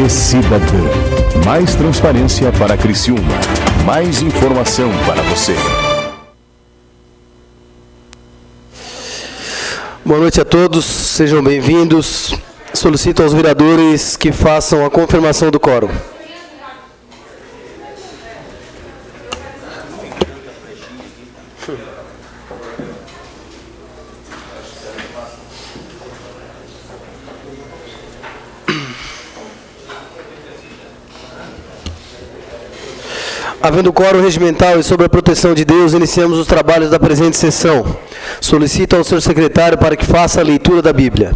TV Cidadã. Mais transparência para Criciúma. Mais informação para você. Boa noite a todos, sejam bem-vindos. Solicito aos vereadores que façam a confirmação do quórum. Havendo quórum regimental e sob a proteção de Deus, iniciamos os trabalhos da presente sessão. Solicito ao senhor secretário para que faça a leitura da Bíblia.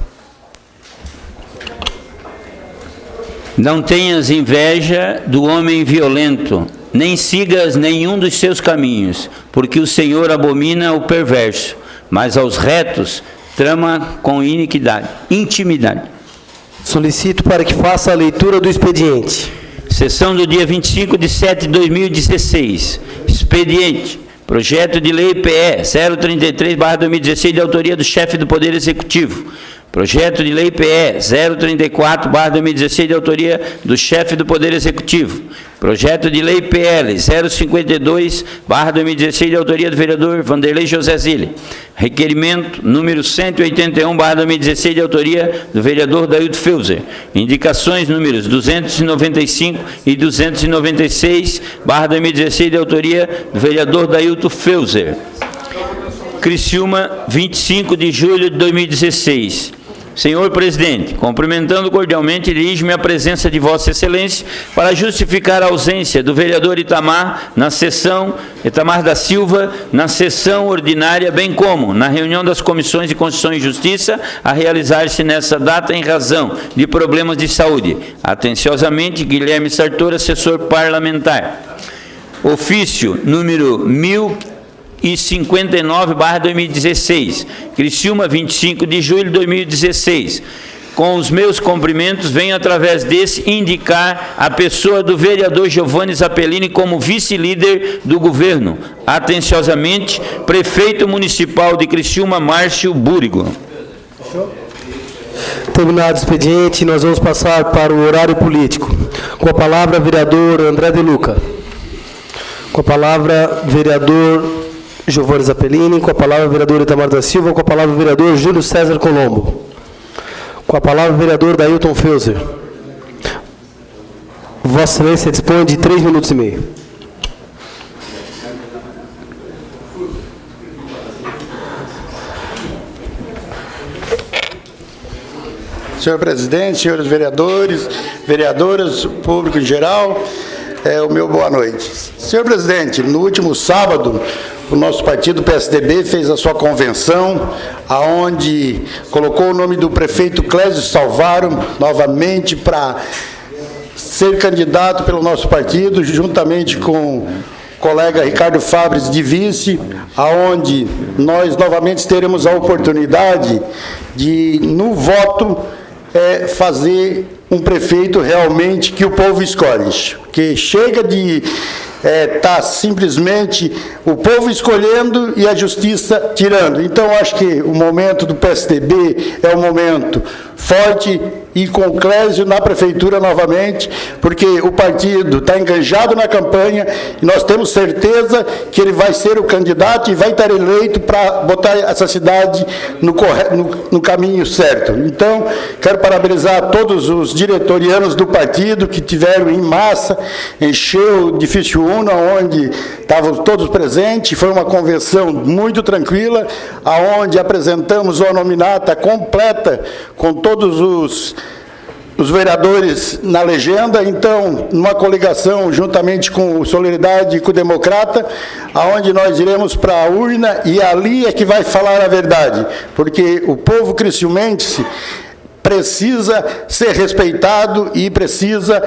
Não tenhas inveja do homem violento, nem sigas nenhum dos seus caminhos, porque o Senhor abomina o perverso, mas aos retos trama com intimidade. Solicito para que faça a leitura do expediente. Sessão do dia 25 de 7 de 2016. Expediente. Projeto de Lei PE 033/2016, de autoria do chefe do Poder Executivo. Projeto de Lei PE 034/2016, de autoria do chefe do Poder Executivo. Projeto de Lei PL 052/2016, de autoria do vereador Vanderlei José Zilli. Requerimento número 181/2016, de autoria do vereador Dailton Felser. Indicações números 295 e 296/2016, de autoria do vereador Dailton Felser. Criciúma, 25 de julho de 2016. Senhor Presidente, cumprimentando cordialmente, dirijo-me à presença de Vossa Excelência para justificar a ausência do vereador Itamar da Silva, na sessão ordinária, bem como na reunião das comissões de Constituição e Justiça, a realizar-se nessa data em razão de problemas de saúde. Atenciosamente, Guilherme Sartor, assessor parlamentar. Ofício número 1059/2016, Criciúma, 25 de julho de 2016. Com os meus cumprimentos, venho através desse indicar a pessoa do vereador Giovanni Zappellini como vice-líder do governo. Atenciosamente, prefeito municipal de Criciúma, Márcio Búrigo. Terminado o expediente, nós vamos passar para o horário político. Com a palavra, vereador André De Luca. Com a palavra, vereador Giovanni Zappellini. Com a palavra, vereador Itamar da Silva. Com a palavra, vereador Júlio César Colombo. Com a palavra, vereador Dailton Felser. Vossa Excelência dispõe de 3 minutos e meio. Senhor presidente, senhores vereadores, vereadoras, público em geral, o meu boa noite. Senhor presidente, no último sábado, o nosso partido PSDB fez a sua convenção, aonde colocou o nome do prefeito Clésio Salvaro novamente para ser candidato pelo nosso partido, juntamente com o colega Ricardo Fabres de vice, aonde nós novamente teremos a oportunidade de, no voto, fazer um prefeito realmente que o povo escolhe, que chega de tá simplesmente o povo escolhendo e a justiça tirando. Então, acho que o momento do PSDB é um momento forte e com o Clésio na prefeitura novamente, porque o partido está enganjado na campanha e nós temos certeza que ele vai ser o candidato e vai estar eleito para botar essa cidade no caminho certo. Então, quero parabenizar todos os diretorianos do partido que tiveram em massa, encheu o edifício Una, onde estavam todos presentes, foi uma convenção muito tranquila, aonde apresentamos a nominata completa com todos os vereadores na legenda. Então, numa coligação juntamente com o Solidariedade e com o Democrata, aonde nós iremos para a urna e ali é que vai falar a verdade, porque o povo criciumense precisa ser respeitado e precisa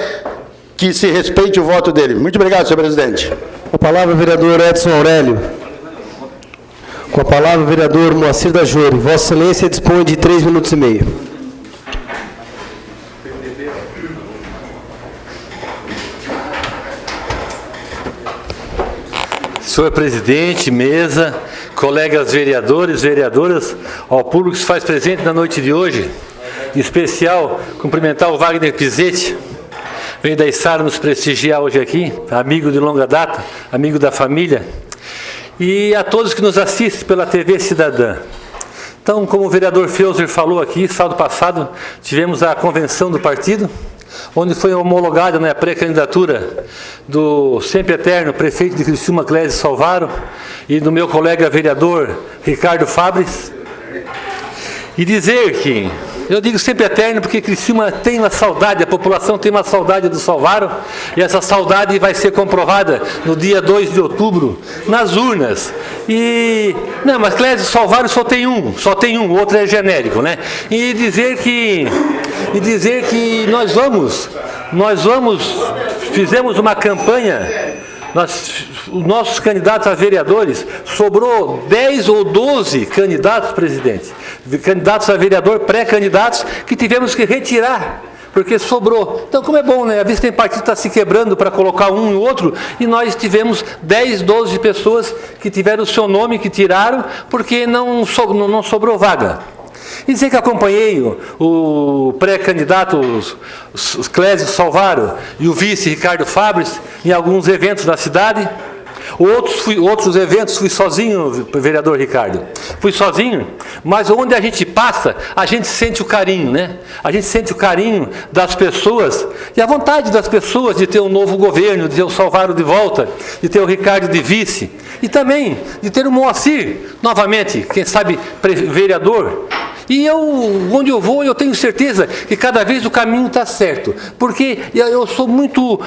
que se respeite o voto dele. Muito obrigado, senhor presidente. Com a palavra, o vereador Edson Aurélio. Com a palavra, o vereador Moacir da Jore. Vossa Excelência dispõe de 3 minutos e meio. Senhor presidente, mesa, colegas vereadores, vereadoras, ao público que se faz presente na noite de hoje, em especial cumprimentar o Wagner Pizzetti, Vem da Içara nos prestigiar hoje aqui, amigo de longa data, amigo da família, e a todos que nos assistem pela TV Cidadã. Então, como o vereador Feuser falou aqui, sábado passado, tivemos a convenção do partido, onde foi homologada, né, a pré-candidatura do sempre eterno prefeito de Criciúma, Clésio Salvaro, e do meu colega vereador Ricardo Fabris. E dizer que, eu digo sempre eterno porque Criciúma tem uma saudade, a população tem uma saudade do Salvaro, e essa saudade vai ser comprovada no dia 2 de outubro, nas urnas. Não, mas Clésio Salvaro só tem um, o outro é genérico, né? E dizer que fizemos uma campanha. Os nossos candidatos a vereadores, sobrou 10 ou 12 candidatos, presidente, candidatos a vereador, pré-candidatos, que tivemos que retirar, porque sobrou. Então, como é bom, né? A vez que tem partido que está se quebrando para colocar um e outro, e nós tivemos 10, 12 pessoas que tiveram o seu nome, que tiraram, porque não sobrou vaga. E dizer que acompanhei o pré-candidato Clésio Salvaro e o vice Ricardo Fabris em alguns eventos da cidade. Outros eventos fui sozinho, vereador Ricardo. Fui sozinho, mas onde a gente passa, a gente sente o carinho, né? A gente sente o carinho das pessoas e a vontade das pessoas de ter um novo governo, de ter o Salvaro de volta, de ter o Ricardo de vice e também de ter o Moacir novamente, quem sabe vereador. E onde eu vou, eu tenho certeza que cada vez o caminho está certo. Porque eu sou muito...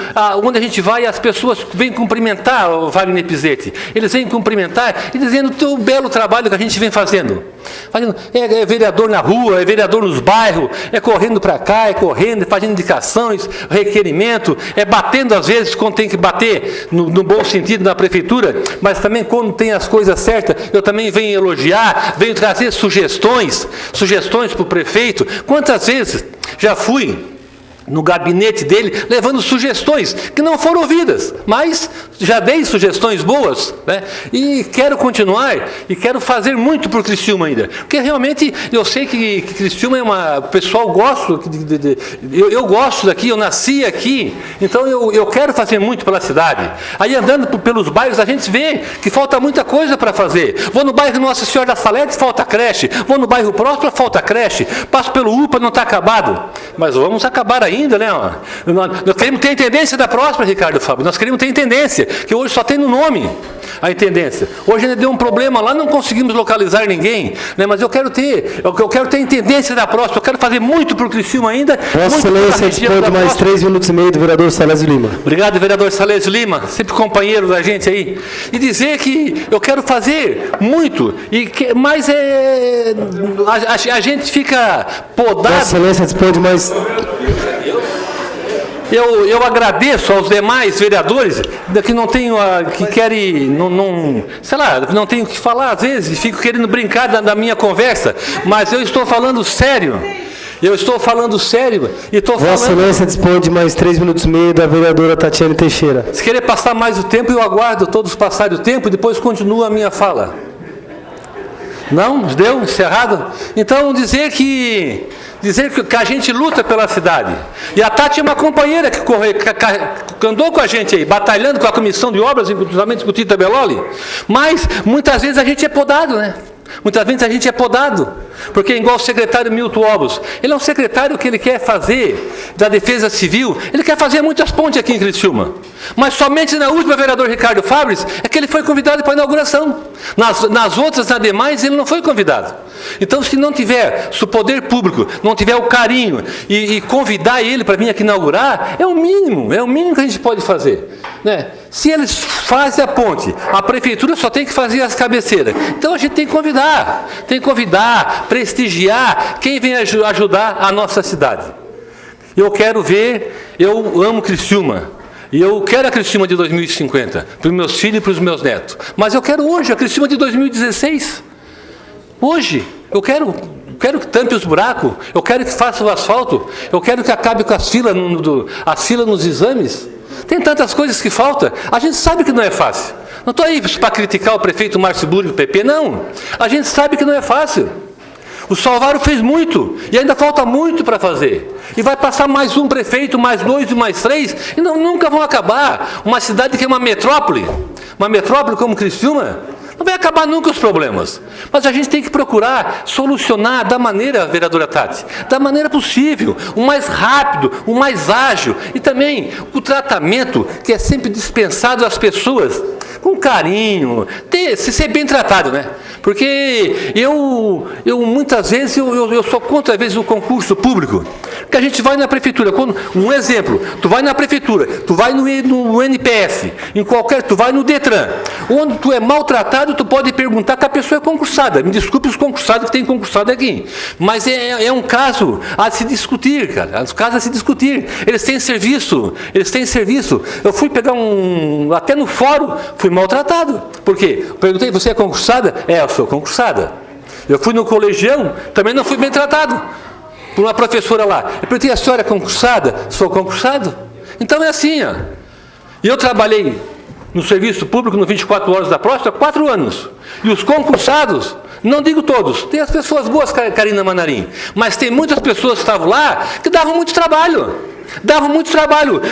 onde a gente vai, as pessoas vêm cumprimentar o Wagner Pizzetti. Eles vêm cumprimentar e dizendo o belo trabalho que a gente vem fazendo. É vereador na rua, é vereador nos bairros, é correndo para cá, é correndo, fazendo indicações, requerimento, é batendo às vezes quando tem que bater, no bom sentido, na prefeitura, mas também quando tem as coisas certas, eu também venho elogiar, venho trazer sugestões para o prefeito. Quantas vezes já fui no gabinete dele, levando sugestões que não foram ouvidas, mas já dei sugestões boas, né? E quero continuar, e quero fazer muito por Criciúma ainda, porque realmente eu sei que Criciúma é o pessoal gosta, eu gosto daqui, eu nasci aqui, então eu quero fazer muito pela cidade. Aí andando pelos bairros a gente vê que falta muita coisa para fazer. Vou no bairro Nossa Senhora da Salete, falta creche. Vou no bairro Próspera, falta creche. Passo pelo UPA, não está acabado. Mas vamos acabar ainda, né? Nós queremos ter a intendência da Próspera, Ricardo Fábio. Nós queremos ter a intendência, que hoje só tem no nome a intendência. Hoje ainda deu um problema lá, não conseguimos localizar ninguém, né? Mas eu quero ter a intendência da Próspera. Eu quero fazer muito por Criciúma ainda. Vossa Excelência dispõe de mais 3 minutos e meio do vereador Salésio Lima. Obrigado, vereador Salésio Lima, sempre companheiro da gente aí. E dizer que eu quero fazer muito, mas a gente fica podado. Vossa Excelência dispõe de mais... Eu agradeço aos demais vereadores que não tenho que querem, não tenho o que falar às vezes, fico querendo brincar da minha conversa, mas eu estou falando sério. E estou falando... Vossa Excelência dispõe de mais 3 minutos e meio da vereadora Tatiane Teixeira. Se querer passar mais o tempo, eu aguardo todos passarem o tempo e depois continuo a minha fala. Não? Deu? Encerrado? Então, dizer que a gente luta pela cidade. E a Tati é uma companheira que andou com a gente aí, batalhando com a comissão de obras, inclusive com o Tita Belloli. Mas, muitas vezes, a gente é podado, né? Muitas vezes a gente é podado, porque é igual o secretário Milton Obos. Ele é um secretário que ele quer fazer da Defesa Civil, ele quer fazer muitas pontes aqui em Criciúma. Mas somente na última, vereador Ricardo Fabris, é que ele foi convidado para a inauguração. Nas outras, nas demais, ele não foi convidado. Então, se o poder público não tiver o carinho e convidar ele para vir aqui inaugurar, é o mínimo que a gente pode fazer, né? Se eles fazem a ponte, a prefeitura só tem que fazer as cabeceiras. Então a gente tem que convidar, prestigiar quem vem ajudar a nossa cidade. Eu amo Criciúma. E eu quero a Criciúma de 2050, para os meus filhos e para os meus netos. Mas eu quero hoje a Criciúma de 2016. Hoje, eu quero que tampe os buracos, eu quero que faça o asfalto, eu quero que acabe com as filas nos exames. Tem tantas coisas que faltam. A gente sabe que não é fácil. Não estou aí para criticar o prefeito Márcio Burri e o PP, não. A gente sabe que não é fácil. O Salvador fez muito, e ainda falta muito para fazer. E vai passar mais um prefeito, mais 2 e mais 3, e nunca vão acabar. Uma cidade que é uma metrópole como Criciúma, não vai acabar nunca os problemas. Mas a gente tem que procurar solucionar da maneira, vereadora Tati, da maneira possível, o mais rápido, o mais ágil, e também o tratamento que é sempre dispensado às pessoas, com carinho, ser bem tratado, né? Porque eu muitas vezes, eu sou contra, às vezes, o concurso público, que a gente vai na prefeitura, um exemplo, tu vai na prefeitura, tu vai no NPS, tu vai no Detran, onde tu é maltratado, tu pode perguntar que a pessoa é concursada. Me desculpe os concursados que tem concursado aqui, mas é um caso a se discutir, cara, eles têm serviço, eu fui pegar até no fórum, fui maltratado, por quê? Eu perguntei, você é concursada? Eu sou concursada. Eu fui no colegião, também não fui bem tratado por uma professora lá. Eu perguntei, a senhora é concursada? Sou concursado. Então é assim, ó. E eu trabalhei no serviço público no 24 Horas da Próstata há 4 anos. E os concursados, não digo todos, tem as pessoas boas, Karina Manarim, mas tem muitas pessoas que estavam lá que davam muito trabalho.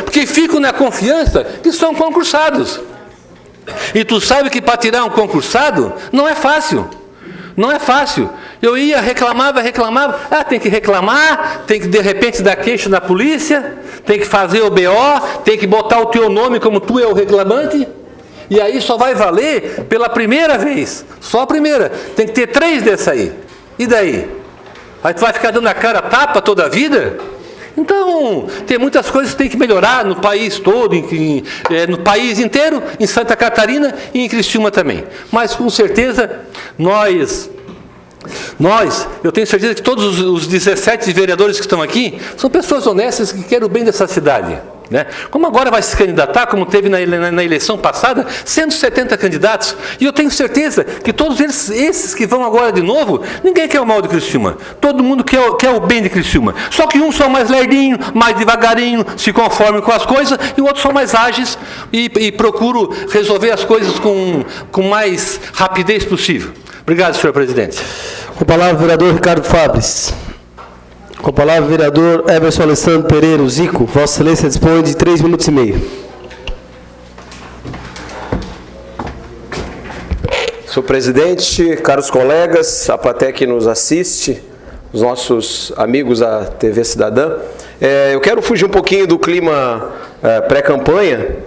Porque ficam na confiança que são concursados. E tu sabe que para tirar um concursado não é fácil. Eu ia, reclamava. Tem que reclamar, tem que de repente dar queixa na polícia, tem que fazer o BO, tem que botar o teu nome como tu é o reclamante. E aí só vai valer pela primeira vez. Só a primeira. Tem que ter 3 dessa aí. E daí? Aí tu vai ficar dando a cara tapa toda a vida? Então, tem muitas coisas que tem que melhorar no país todo, no país inteiro, em Santa Catarina e em Criciúma também. Mas, com certeza, eu tenho certeza que todos os 17 vereadores que estão aqui são pessoas honestas que querem o bem dessa cidade. Né? Como agora vai se candidatar, como teve na eleição passada, 170 candidatos, e eu tenho certeza que todos esses que vão agora de novo, ninguém quer o mal de Criciúma, todo mundo quer o bem de Criciúma, só que uns são mais lerdinho, mais devagarinho, se conformam com as coisas, e outros são mais ágeis e procuram resolver as coisas com mais rapidez possível. Obrigado, senhor presidente. Com a palavra o vereador Ricardo Fabres. Com a palavra o vereador Everson Alessandro Pereira, o Zico. Vossa Excelência dispõe de 3 minutos e meio. Senhor presidente, caros colegas, a plateia que nos assiste, os nossos amigos da TV Cidadã, eu quero fugir um pouquinho do clima pré-campanha,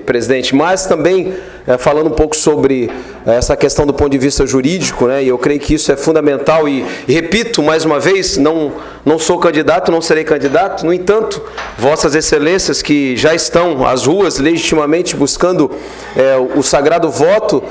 presidente, mas também falando um pouco sobre essa questão do ponto de vista jurídico, né? E eu creio que isso é fundamental e repito mais uma vez, não sou candidato, não serei candidato, no entanto, vossas excelências que já estão às ruas legitimamente buscando o sagrado voto,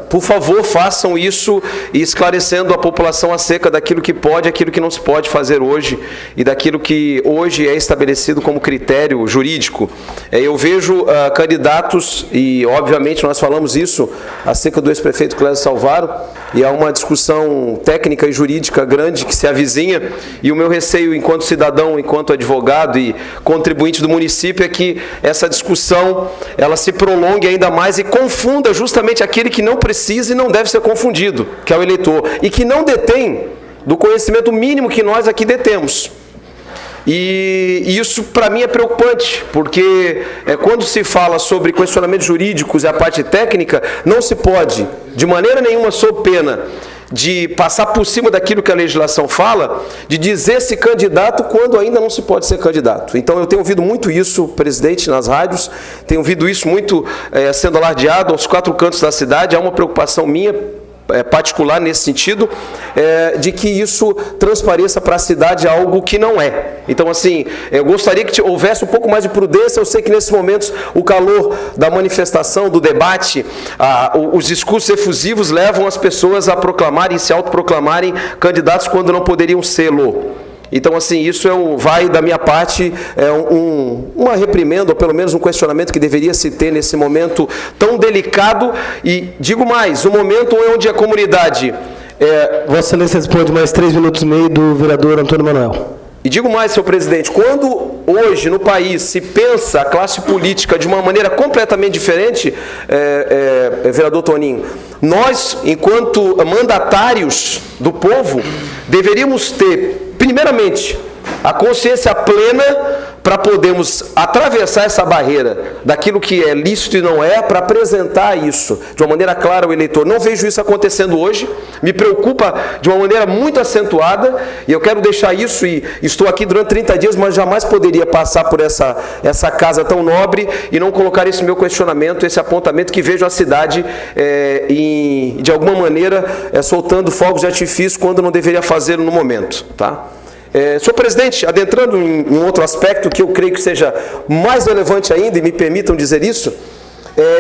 por favor, façam isso e esclarecendo a população acerca daquilo que pode e aquilo que não se pode fazer hoje e daquilo que hoje é estabelecido como critério jurídico. Eu vejo candidatos, e obviamente nós falamos isso acerca do ex-prefeito Clésio Salvaro, e há uma discussão técnica e jurídica grande que se avizinha, e o meu receio enquanto cidadão, enquanto advogado e contribuinte do município é que essa discussão ela se prolongue ainda mais e confunda justamente aquele que não precisa e não deve ser confundido, que é o eleitor, e que não detém do conhecimento mínimo que nós aqui detemos. E isso para mim é preocupante, porque quando se fala sobre questionamentos jurídicos e a parte técnica, não se pode, de maneira nenhuma, sob pena de passar por cima daquilo que a legislação fala, de dizer-se candidato quando ainda não se pode ser candidato. Então eu tenho ouvido muito isso, presidente, nas rádios, tenho ouvido isso muito sendo alardeado aos 4 cantos da cidade. Há uma preocupação minha particular nesse sentido, de que isso transpareça para a cidade algo que não é. Então, assim, eu gostaria que houvesse um pouco mais de prudência. Eu sei que nesses momentos o calor da manifestação, do debate, os discursos efusivos levam as pessoas a proclamarem, se autoproclamarem candidatos quando não poderiam sê-lo. Então, assim, isso vai da minha parte uma reprimenda, ou pelo menos um questionamento que deveria se ter nesse momento tão delicado e, digo mais, um momento onde a comunidade... Vossa Excelência dispõe de mais 3 minutos e meio do vereador Antônio Manuel. E digo mais, senhor presidente, quando hoje no país se pensa a classe política de uma maneira completamente diferente, vereador Toninho, nós, enquanto mandatários do povo, deveríamos ter, primeiramente, a consciência plena para podermos atravessar essa barreira daquilo que é lícito e não é, para apresentar isso de uma maneira clara ao eleitor. Não vejo isso acontecendo hoje, me preocupa de uma maneira muito acentuada, e eu quero deixar isso, e estou aqui durante 30 dias, mas jamais poderia passar por essa casa tão nobre e não colocar esse meu questionamento, esse apontamento que vejo a cidade, de alguma maneira, soltando fogos de artifício quando não deveria fazê-lo no momento, tá? Senhor presidente, adentrando em outro aspecto que eu creio que seja mais relevante ainda, e me permitam dizer isso,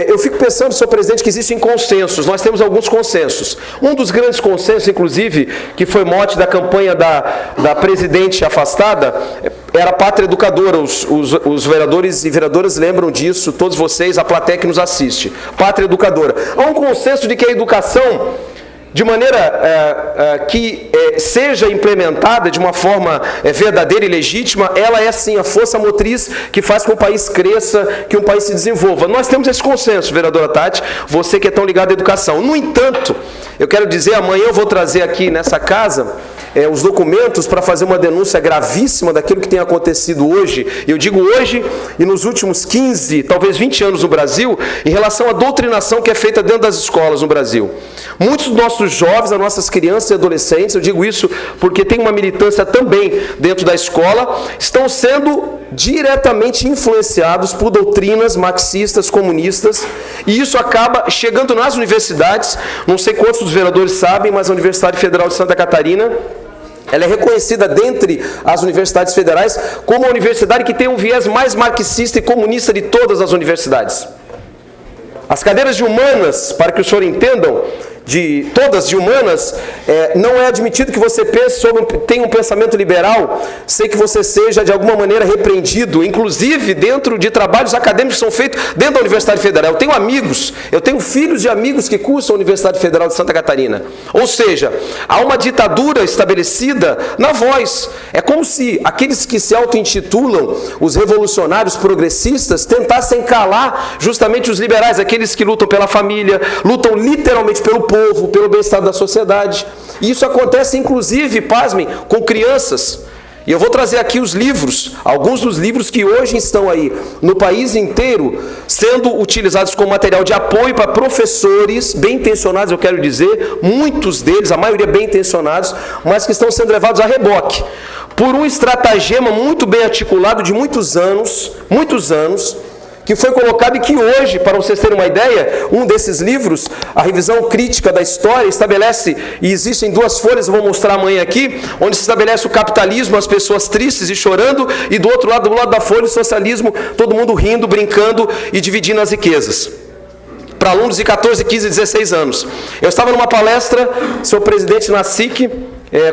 eu fico pensando, senhor presidente, que existem consensos, nós temos alguns consensos. Um dos grandes consensos, inclusive, que foi mote da campanha da presidente afastada, era a pátria educadora. Os vereadores e vereadoras lembram disso, todos vocês, a plateia que nos assiste. Pátria educadora. Há um consenso de que a educação, de maneira que seja implementada de uma forma verdadeira e legítima, ela é sim a força motriz que faz com que o país cresça, que o país se desenvolva. Nós temos esse consenso, vereadora Tati, você que é tão ligado à educação. No entanto, eu quero dizer, amanhã eu vou trazer aqui nessa casa os documentos para fazer uma denúncia gravíssima daquilo que tem acontecido hoje, eu digo hoje e nos últimos 15, talvez 20 anos no Brasil, em relação à doutrinação que é feita dentro das escolas no Brasil. Muitos dos nossos jovens, as nossas crianças e adolescentes, eu digo isso porque tem uma militância também dentro da escola, estão sendo diretamente influenciados por doutrinas marxistas, comunistas, e isso acaba chegando nas universidades. Não sei quantos dos vereadores sabem, mas a Universidade Federal de Santa Catarina, ela é reconhecida dentre as universidades federais como a universidade que tem um viés mais marxista e comunista de todas as universidades. As cadeiras de humanas, para que o senhor entendam, todas de humanas, não é admitido que você tenha um pensamento liberal sem que você seja de alguma maneira repreendido, inclusive dentro de trabalhos acadêmicos que são feitos dentro da Universidade Federal. Eu tenho amigos, eu tenho filhos de amigos que cursam a Universidade Federal de Santa Catarina. Ou seja, há uma ditadura estabelecida na voz. É como se aqueles que se auto-intitulam os revolucionários progressistas tentassem calar justamente os liberais, aqueles que lutam pela família, lutam literalmente pelo povo, pelo bem-estar da sociedade. E isso acontece, inclusive, pasmem, com crianças. E eu vou trazer aqui os livros, alguns dos livros que hoje estão aí no país inteiro, sendo utilizados como material de apoio para professores bem intencionados, eu quero dizer, muitos deles, a maioria bem intencionados, mas que estão sendo levados a reboque, por um estratagema muito bem articulado de muitos anos, que foi colocado e que hoje, para vocês terem uma ideia, um desses livros, a revisão crítica da história, estabelece, e existem 2 folhas, eu vou mostrar amanhã aqui, onde se estabelece o capitalismo, as pessoas tristes e chorando, e do outro lado, da folha, o socialismo, todo mundo rindo, brincando e dividindo as riquezas. Para alunos de 14, 15, 16 anos. Eu estava numa palestra, senhor presidente, na SIC,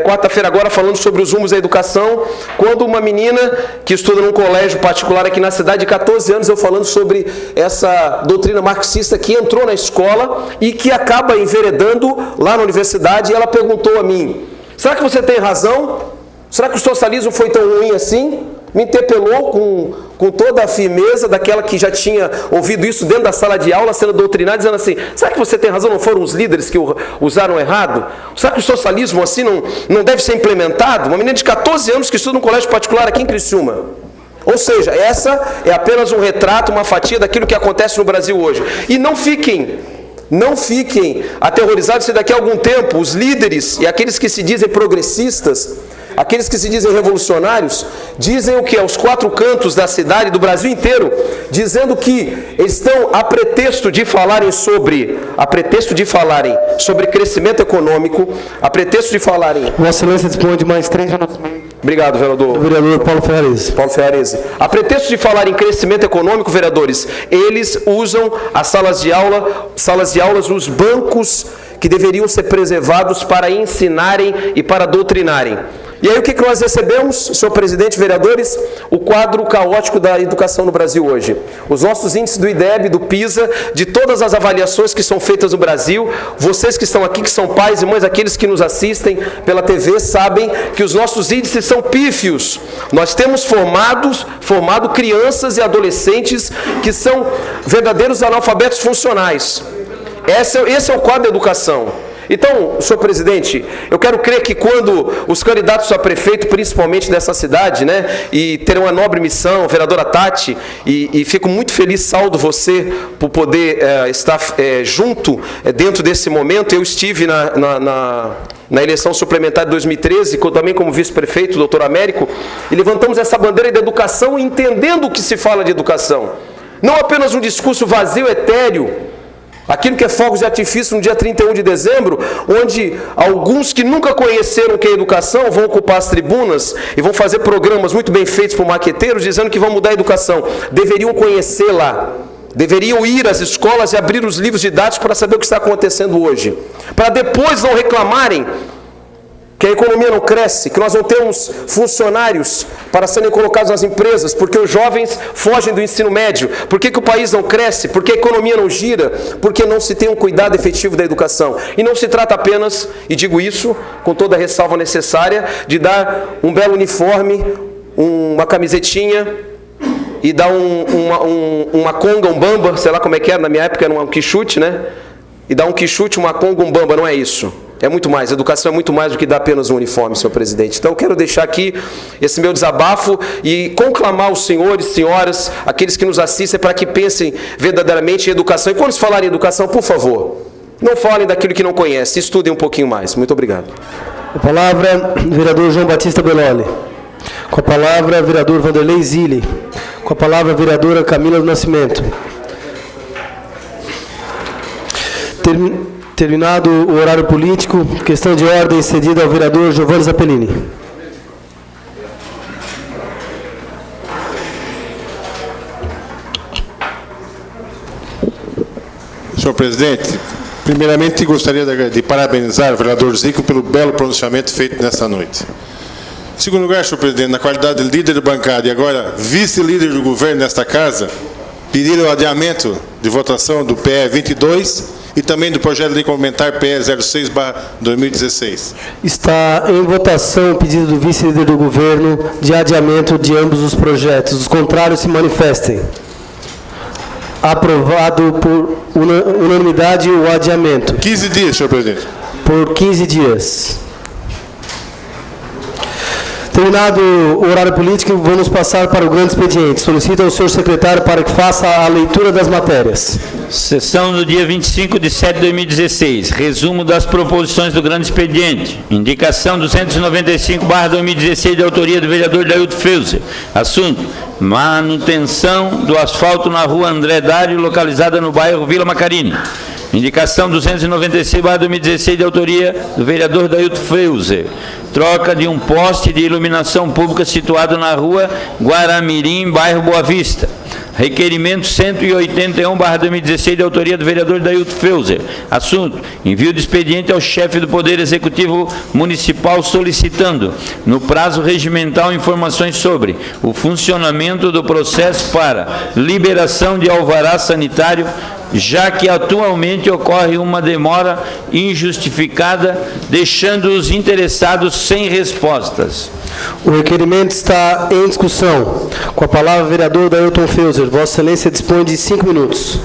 quarta-feira agora, falando sobre os rumos da educação, quando uma menina que estuda num colégio particular aqui na cidade, de 14 anos, eu falando sobre essa doutrina marxista que entrou na escola e que acaba enveredando lá na universidade, e ela perguntou a mim, será que você tem razão? Será que o socialismo foi tão ruim assim? Me interpelou com toda a firmeza daquela que já tinha ouvido isso dentro da sala de aula, sendo doutrinada, dizendo assim, será que você tem razão, não foram os líderes que usaram errado? Será que o socialismo assim não deve ser implementado? Uma menina de 14 anos que estuda num colégio particular aqui em Criciúma. Ou seja, essa é apenas um retrato, uma fatia daquilo que acontece no Brasil hoje. E não fiquem aterrorizados se daqui a algum tempo os líderes e aqueles que se dizem progressistas, aqueles que se dizem revolucionários, dizem o que? Aos 4 cantos da cidade, do Brasil inteiro, dizendo que estão a pretexto de falarem sobre crescimento econômico, a pretexto de falarem... Vossa Excelência dispõe de mais 3 minutos. Obrigado, vereador. O vereador Paulo Ferrarese. A pretexto de falar em crescimento econômico, vereadores, eles usam as salas de aulas, os bancos que deveriam ser preservados para ensinarem e para doutrinarem. E aí o que nós recebemos, senhor presidente, vereadores? O quadro caótico da educação no Brasil hoje. Os nossos índices do IDEB, do PISA, de todas as avaliações que são feitas no Brasil, vocês que estão aqui, que são pais e mães, aqueles que nos assistem pela TV, sabem que os nossos índices são pífios. Nós temos formado crianças e adolescentes que são verdadeiros analfabetos funcionais. Esse é o quadro da educação. Então, senhor presidente, eu quero crer que quando os candidatos a prefeito, principalmente dessa cidade, né, e terão a nobre missão, vereadora Tati, e fico muito feliz, saúdo você, por poder estar junto dentro desse momento. Eu estive na eleição suplementar de 2013, também como vice-prefeito, doutor Américo, e levantamos essa bandeira de educação, entendendo o que se fala de educação. Não apenas um discurso vazio, etéreo, aquilo que é fogos de artifício no dia 31 de dezembro, onde alguns que nunca conheceram o que é educação vão ocupar as tribunas e vão fazer programas muito bem feitos por maqueteiros, dizendo que vão mudar a educação. Deveriam conhecê-la, deveriam ir às escolas e abrir os livros didáticos para saber o que está acontecendo hoje, para depois não reclamarem que a economia não cresce, que nós não temos funcionários para serem colocados nas empresas, porque os jovens fogem do ensino médio. Por que o país não cresce? Porque a economia não gira? Porque não se tem um cuidado efetivo da educação. E não se trata apenas, e digo isso com toda a ressalva necessária, de dar um belo uniforme, uma camisetinha, e dar uma conga, um bamba, sei lá como é que era, na minha época era um quichute, né? E dar um quichute, uma conga, um bamba, não é isso. É muito mais, educação é muito mais do que dar apenas um uniforme, senhor presidente. Então eu quero deixar aqui esse meu desabafo e conclamar os senhores, senhoras, aqueles que nos assistem, para que pensem verdadeiramente em educação. E quando se falar em educação, por favor, não falem daquilo que não conhecem, estudem um pouquinho mais. Muito obrigado. Com a palavra, vereador João Batista Beloli. Com a palavra, vereador Vanderlei Zilli. Com a palavra, vereadora Camila do Nascimento. Terminado o horário político, questão de ordem cedida ao vereador Giovanni Zappellini. Senhor presidente, primeiramente gostaria de parabenizar o vereador Zico pelo belo pronunciamento feito nesta noite. Em segundo lugar, senhor presidente, na qualidade de líder de bancada e agora vice-líder do governo nesta casa, pedir o adiamento de votação do PE 22 e também do projeto de lei complementar PE 06/2016. Está em votação o pedido do vice-líder do governo de adiamento de ambos os projetos. Os contrários se manifestem. Aprovado por unanimidade o adiamento. 15 dias, senhor presidente. Por 15 dias. Terminado o horário político, vamos passar para o grande expediente. Solicito ao senhor secretário para que faça a leitura das matérias. Sessão do dia 25 de setembro de 2016. Resumo das proposições do grande expediente. Indicação 295/2016, de autoria do vereador Dailton Feuser. Assunto: manutenção do asfalto na rua André Dário, localizada no bairro Vila Macarini. Indicação 296/2016, de autoria do vereador Dailton Feuser. Troca de um poste de iluminação pública situado na rua Guaramirim, bairro Boa Vista. Requerimento 181/2016, de autoria do vereador Dailton Feuser. Assunto: envio de expediente ao chefe do Poder Executivo Municipal solicitando, no prazo regimental, informações sobre o funcionamento do processo para liberação de alvará sanitário, já que atualmente ocorre uma demora injustificada, deixando os interessados sem respostas. O requerimento está em discussão. Com a palavra, vereador Dailton Feuser. Vossa Excelência dispõe de 5 minutos.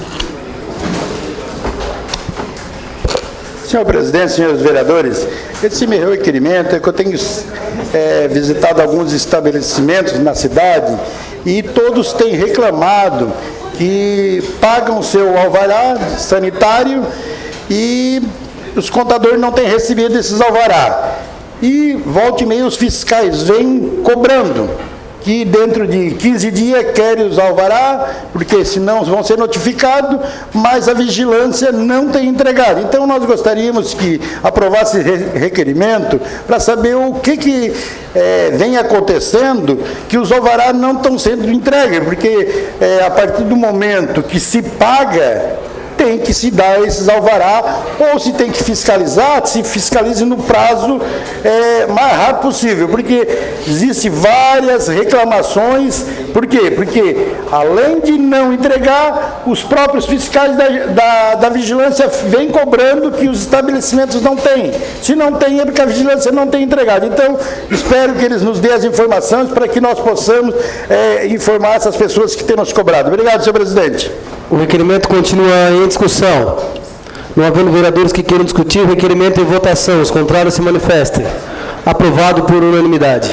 Senhor presidente, senhores vereadores, esse meu requerimento é que eu tenho visitado alguns estabelecimentos na cidade e todos têm reclamado que pagam seu alvará sanitário e os contadores não têm recebido esses alvará. E volta e meia os fiscais vêm cobrando que dentro de 15 dias querem os alvará, porque senão vão ser notificados, mas a vigilância não tem entregado. Então nós gostaríamos que aprovasse esse requerimento para saber o que vem acontecendo, que os alvará não estão sendo entregues, porque a partir do momento que se paga tem que se dar esses alvará, ou se tem que fiscalizar, se fiscalize no prazo mais rápido possível, porque existem várias reclamações. Por quê? Porque, além de não entregar, os próprios fiscais da vigilância vêm cobrando que os estabelecimentos não têm. Se não tem, é porque a vigilância não tem entregado. Então, espero que eles nos dêem as informações para que nós possamos informar essas pessoas que têm nos cobrado. Obrigado, senhor presidente. O requerimento continua em discussão. Não havendo vereadores que queiram discutir, o requerimento em votação. Os contrários se manifestem. Aprovado por unanimidade.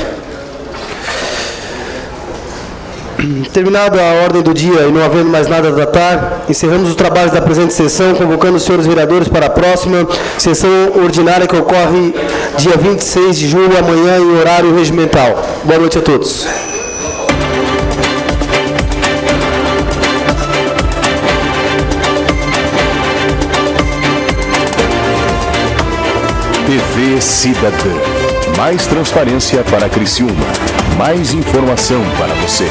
Terminada a ordem do dia e não havendo mais nada a tratar, encerramos os trabalhos da presente sessão, convocando os senhores vereadores para a próxima sessão ordinária que ocorre dia 26 de julho, amanhã, em horário regimental. Boa noite a todos. TV Cidadã. Mais transparência para Criciúma. Mais informação para você.